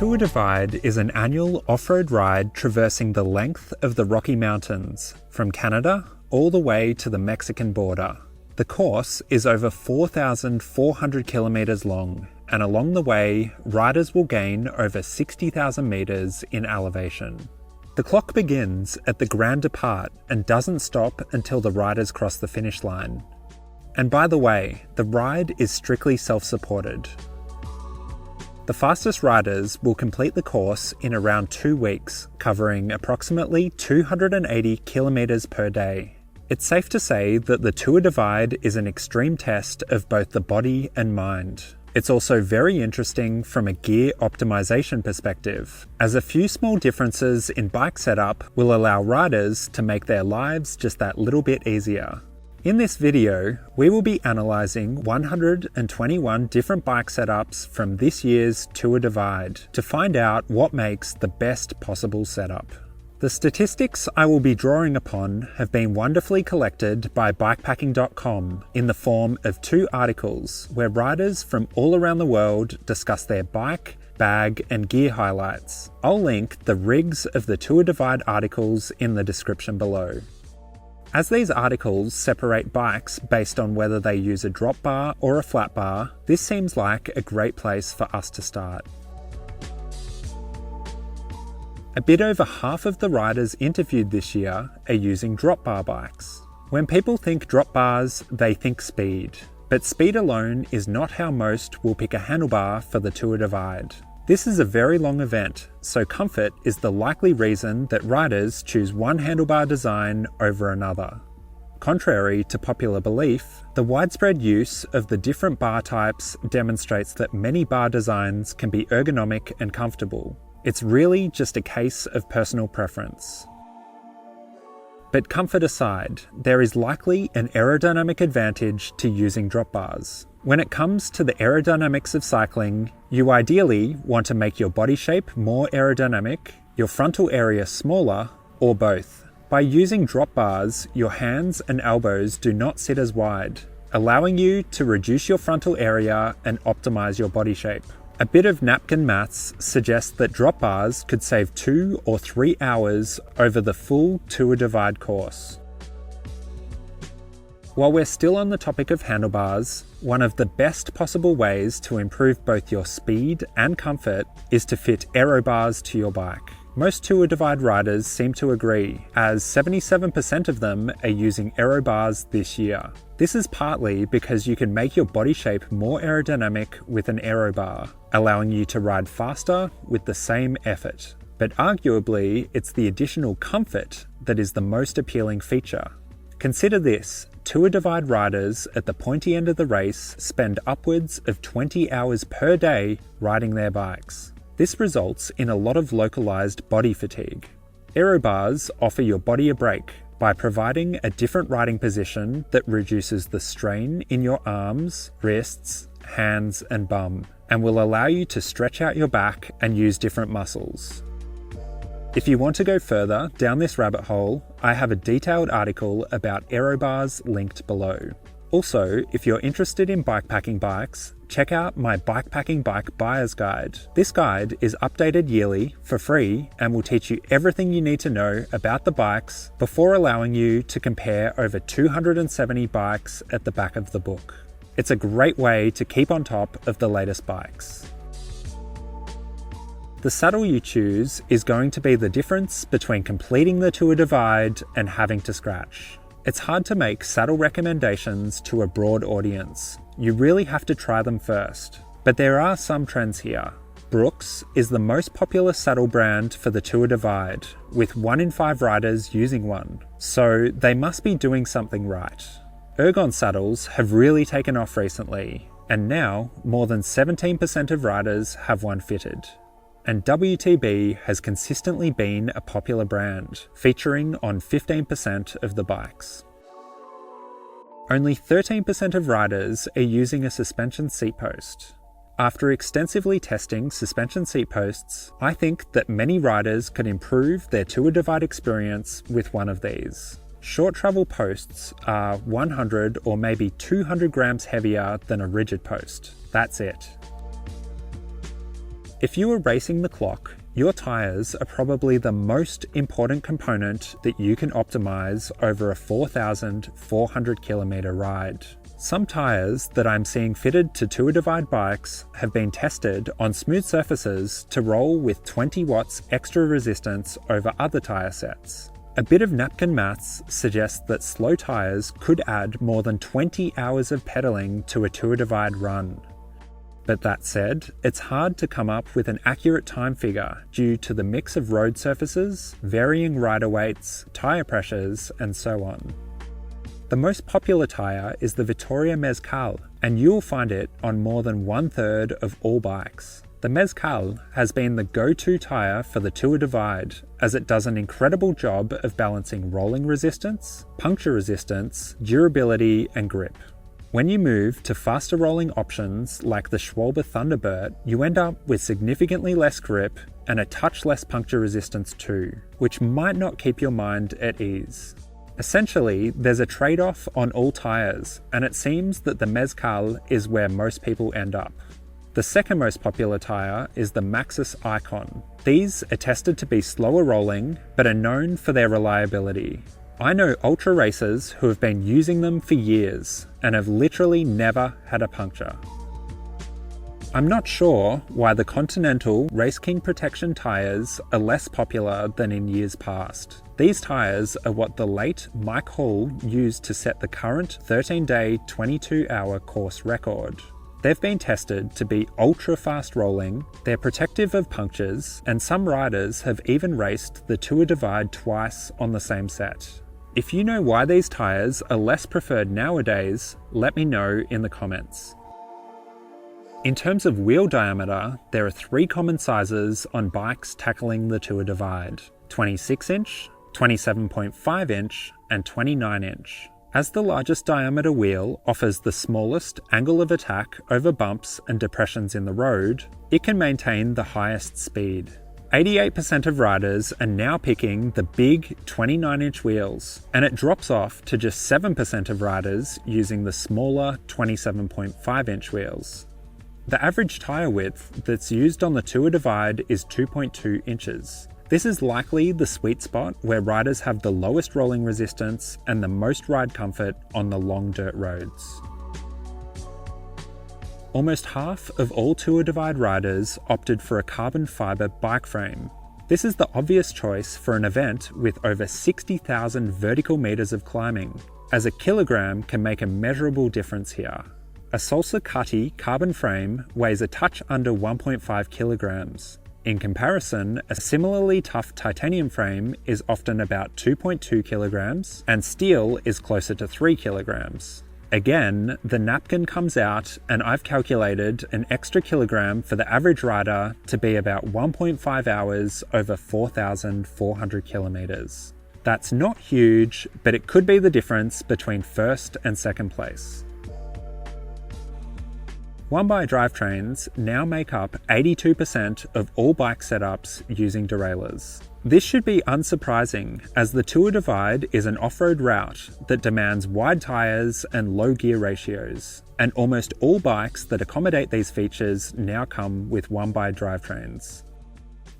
Tour Divide is an annual off-road ride traversing the length of the Rocky Mountains, from Canada all the way to the Mexican border. The course is over 4,400 kilometres long, and along the way, riders will gain over 60,000 metres in elevation. The clock begins at the Grand Depart and doesn't stop until the riders cross the finish line. And by the way, the ride is strictly self-supported. The fastest riders will complete the course in around 2 weeks, covering approximately 280 kilometres per day. It's safe to say that the Tour Divide is an extreme test of both the body and mind. It's also very interesting from a gear optimization perspective, as a few small differences in bike setup will allow riders to make their lives just that little bit easier. In this video, we will be analysing 121 different bike setups from this year's Tour Divide to find out what makes the best possible setup. The statistics I will be drawing upon have been wonderfully collected by bikepacking.com in the form of 2 articles where riders from all around the world discuss their bike, bag and gear highlights. I'll link the rigs of the Tour Divide articles in the description below. As these articles separate bikes based on whether they use a drop bar or a flat bar, this seems like a great place for us to start. A bit over half of the riders interviewed this year are using drop bar bikes. When people think drop bars, they think speed. But speed alone is not how most will pick a handlebar for the Tour Divide. This is a very long event, so comfort is the likely reason that riders choose one handlebar design over another. Contrary to popular belief, the widespread use of the different bar types demonstrates that many bar designs can be ergonomic and comfortable. It's really just a case of personal preference. But comfort aside, there is likely an aerodynamic advantage to using drop bars. When it comes to the aerodynamics of cycling, you ideally want to make your body shape more aerodynamic, your frontal area smaller, or both. By using drop bars, your hands and elbows do not sit as wide, allowing you to reduce your frontal area and optimize your body shape. A bit of napkin maths suggests that drop bars could save 2 or 3 hours over the full Tour Divide course. While we're still on the topic of handlebars, one of the best possible ways to improve both your speed and comfort is to fit Aero Bars to your bike. Most Tour Divide riders seem to agree, as 77% of them are using Aero Bars this year. This is partly because you can make your body shape more aerodynamic with an Aero Bar, allowing you to ride faster with the same effort. But arguably, it's the additional comfort that is the most appealing feature. Consider this. Tour Divide riders at the pointy end of the race spend upwards of 20 hours per day riding their bikes. This results in a lot of localized body fatigue. Aero Bars offer your body a break by providing a different riding position that reduces the strain in your arms, wrists, hands and bum, and will allow you to stretch out your back and use different muscles. If you want to go further down this rabbit hole, I have a detailed article about Aero Bars linked below. Also, if you're interested in bikepacking bikes, check out my Bikepacking Bike Buyer's Guide. This guide is updated yearly for free and will teach you everything you need to know about the bikes before allowing you to compare over 270 bikes at the back of the book. It's a great way to keep on top of the latest bikes. The saddle you choose is going to be the difference between completing the Tour Divide and having to scratch. It's hard to make saddle recommendations to a broad audience. You really have to try them first. But there are some trends here. Brooks is the most popular saddle brand for the Tour Divide, with 1 in 5 riders using one. So they must be doing something right. Ergon saddles have really taken off recently, and now more than 17% of riders have one fitted. And WTB has consistently been a popular brand, featuring on 15% of the bikes. Only 13% of riders are using a suspension seat post. After extensively testing suspension seat posts, I think that many riders could improve their Tour Divide experience with one of these. Short travel posts are 100 or maybe 200 grams heavier than a rigid post. That's it. If you are racing the clock, your tyres are probably the most important component that you can optimise over a 4,400 kilometre ride. Some tyres that I'm seeing fitted to Tour Divide bikes have been tested on smooth surfaces to roll with 20 watts extra resistance over other tyre sets. A bit of napkin maths suggests that slow tyres could add more than 20 hours of pedalling to a Tour Divide run. But that said, it's hard to come up with an accurate time figure due to the mix of road surfaces, varying rider weights, tyre pressures, and so on. The most popular tyre is the Vittoria Mezcal, and you'll find it on more than 1/3 of all bikes. The Mezcal has been the go-to tyre for the Tour Divide, as it does an incredible job of balancing rolling resistance, puncture resistance, durability, and grip. When you move to faster rolling options like the Schwalbe Thunderbird, you end up with significantly less grip and a touch less puncture resistance too, which might not keep your mind at ease. Essentially, there's a trade-off on all tyres, and it seems that the Mezcal is where most people end up. The second most popular tyre is the Maxxis Icon. These are tested to be slower rolling, but are known for their reliability. I know ultra racers who have been using them for years and have literally never had a puncture. I'm not sure why the Continental Race King Protection tyres are less popular than in years past. These tyres are what the late Mike Hall used to set the current 13-day, 22-hour course record. They've been tested to be ultra fast rolling, they're protective of punctures, and some riders have even raced the Tour Divide twice on the same set. If you know why these tyres are less preferred nowadays, let me know in the comments. In terms of wheel diameter, there are 3 common sizes on bikes tackling the Tour Divide: 26-inch, 27.5-inch, and 29-inch. As the largest diameter wheel offers the smallest angle of attack over bumps and depressions in the road, it can maintain the highest speed. 88% of riders are now picking the big 29-inch wheels, and it drops off to just 7% of riders using the smaller 27.5-inch wheels. The average tyre width that's used on the Tour Divide is 2.2 inches. This is likely the sweet spot where riders have the lowest rolling resistance and the most ride comfort on the long dirt roads. Almost half of all Tour Divide riders opted for a carbon fibre bike frame. This is the obvious choice for an event with over 60,000 vertical metres of climbing, as a kilogram can make a measurable difference here. A Salsa Cutty carbon frame weighs a touch under 1.5 kilograms. In comparison, a similarly tough titanium frame is often about 2.2 kilograms, and steel is closer to 3 kilograms. Again, the napkin comes out, and I've calculated an extra kilogram for the average rider to be about 1.5 hours over 4,400 kilometers. That's not huge, but it could be the difference between first and second place. One-by Drivetrains now make up 82% of all bike setups using derailleurs. This should be unsurprising, as the Tour Divide is an off-road route that demands wide tyres and low gear ratios, and almost all bikes that accommodate these features now come with One-by Drivetrains.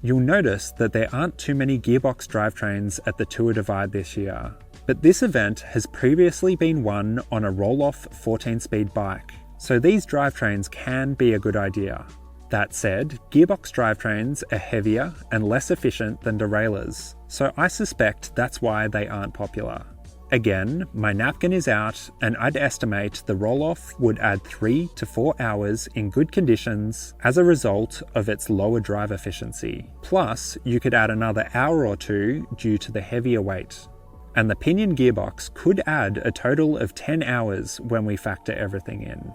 You'll notice that there aren't too many gearbox drivetrains at the Tour Divide this year, but this event has previously been won on a roll-off 14-speed bike, so these drivetrains can be a good idea. That said, gearbox drivetrains are heavier and less efficient than derailleurs, so I suspect that's why they aren't popular. Again, my napkin is out, and I'd estimate the roll-off would add 3 to 4 hours in good conditions as a result of its lower drive efficiency. Plus, you could add another hour or 2 due to the heavier weight. And the pinion gearbox could add a total of 10 hours when we factor everything in.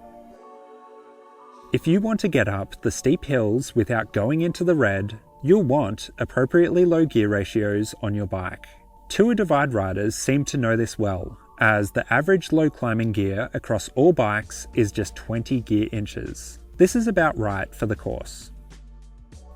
If you want to get up the steep hills without going into the red, you'll want appropriately low gear ratios on your bike. Tour Divide riders seem to know this well, as the average low climbing gear across all bikes is just 20 gear inches. This is about right for the course.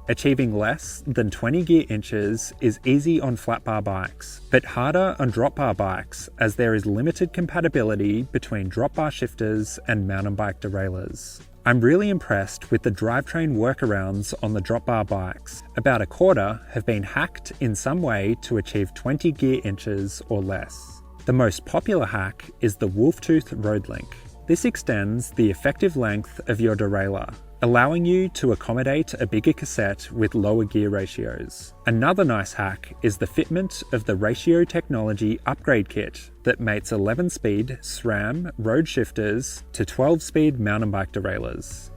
Achieving less than 20 gear inches is easy on flat bar bikes, but harder on drop bar bikes, as there is limited compatibility between drop bar shifters and mountain bike derailleurs. I'm really impressed with the drivetrain workarounds on the drop bar bikes. About a quarter have been hacked in some way to achieve 20 gear inches or less. The most popular hack is the Wolftooth Road Link. This extends the effective length of your derailleur, allowing you to accommodate a bigger cassette with lower gear ratios. Another nice hack is the fitment of the Ratio Technology upgrade kit that mates 11-speed SRAM road shifters to 12-speed mountain bike derailleurs.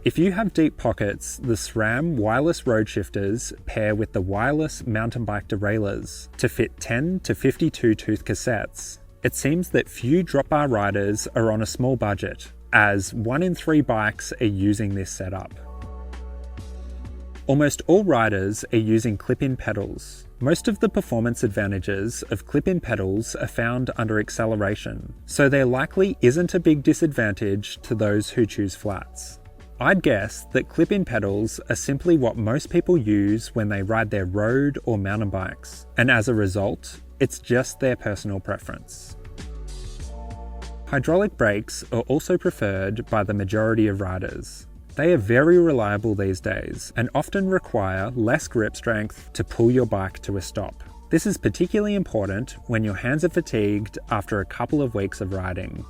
If you have deep pockets, the SRAM wireless road shifters pair with the wireless mountain bike derailleurs to fit 10 to 52 tooth cassettes. It seems that few drop bar riders are on a small budget, as 1 in 3 bikes are using this setup. Almost all riders are using clip-in pedals. Most of the performance advantages of clip-in pedals are found under acceleration, so there likely isn't a big disadvantage to those who choose flats. I'd guess that clip-in pedals are simply what most people use when they ride their road or mountain bikes, and as a result, it's just their personal preference. Hydraulic brakes are also preferred by the majority of riders. They are very reliable these days and often require less grip strength to pull your bike to a stop. This is particularly important when your hands are fatigued after a couple of weeks of riding.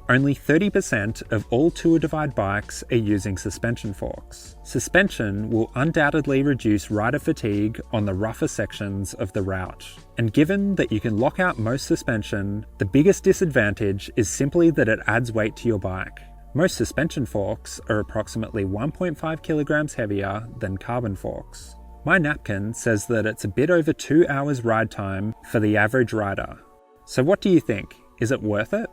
Only 30% of all Tour Divide bikes are using suspension forks. Suspension will undoubtedly reduce rider fatigue on the rougher sections of the route. And given that you can lock out most suspension, the biggest disadvantage is simply that it adds weight to your bike. Most suspension forks are approximately 1.5 kilograms heavier than carbon forks. My napkin says that it's a bit over 2 hours ride time for the average rider. So what do you think? Is it worth it?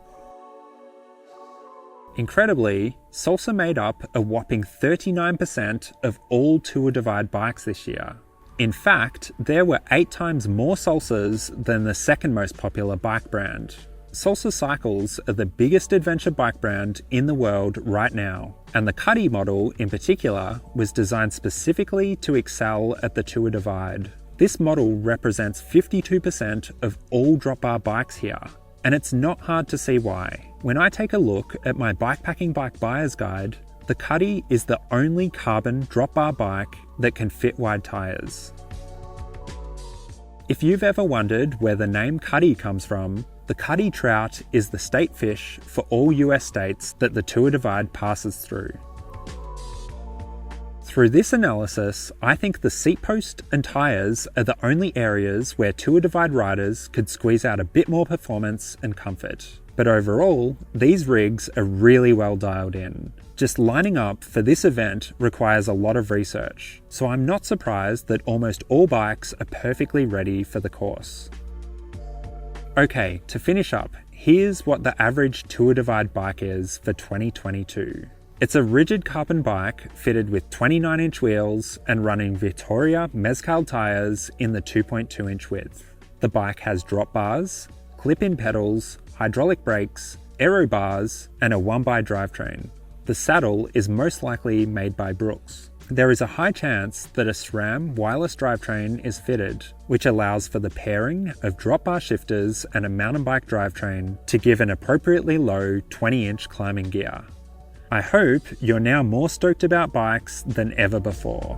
Incredibly, salsa made up a whopping 39% of all Tour Divide bikes this year. In fact, there were 8 times more salsas than the second most popular bike brand. Salsa Cycles are the biggest adventure bike brand in the world right now, and the Cuddy model in particular was designed specifically to excel at the Tour Divide. This model represents 52% of all drop bar bikes here, and it's not hard to see why. When I take a look at my bikepacking bike buyer's guide, the Cuddy is the only carbon drop bar bike that can fit wide tyres. If you've ever wondered where the name Cuddy comes from, the Cuddy trout is the state fish for all US states that the Tour Divide passes through. Through this analysis, I think the Seatpost and Tyres are the only areas where Tour Divide riders could squeeze out a bit more performance and comfort. But overall, these rigs are really well dialed in. Just lining up for this event requires a lot of research, so I'm not surprised that almost all bikes are perfectly ready for the course. Okay, to finish up, here's what the average Tour Divide bike is for 2022. It's a rigid carbon bike fitted with 29-inch wheels and running Vittoria Mezcal tyres in the 2.2-inch width. The bike has drop bars, clip-in pedals, hydraulic brakes, Aero Bars, and a 1x drivetrain. The saddle is most likely made by Brooks. There is a high chance that a SRAM wireless drivetrain is fitted, which allows for the pairing of drop bar shifters and a mountain bike drivetrain to give an appropriately low 20-inch climbing gear. I hope you're now more stoked about bikes than ever before.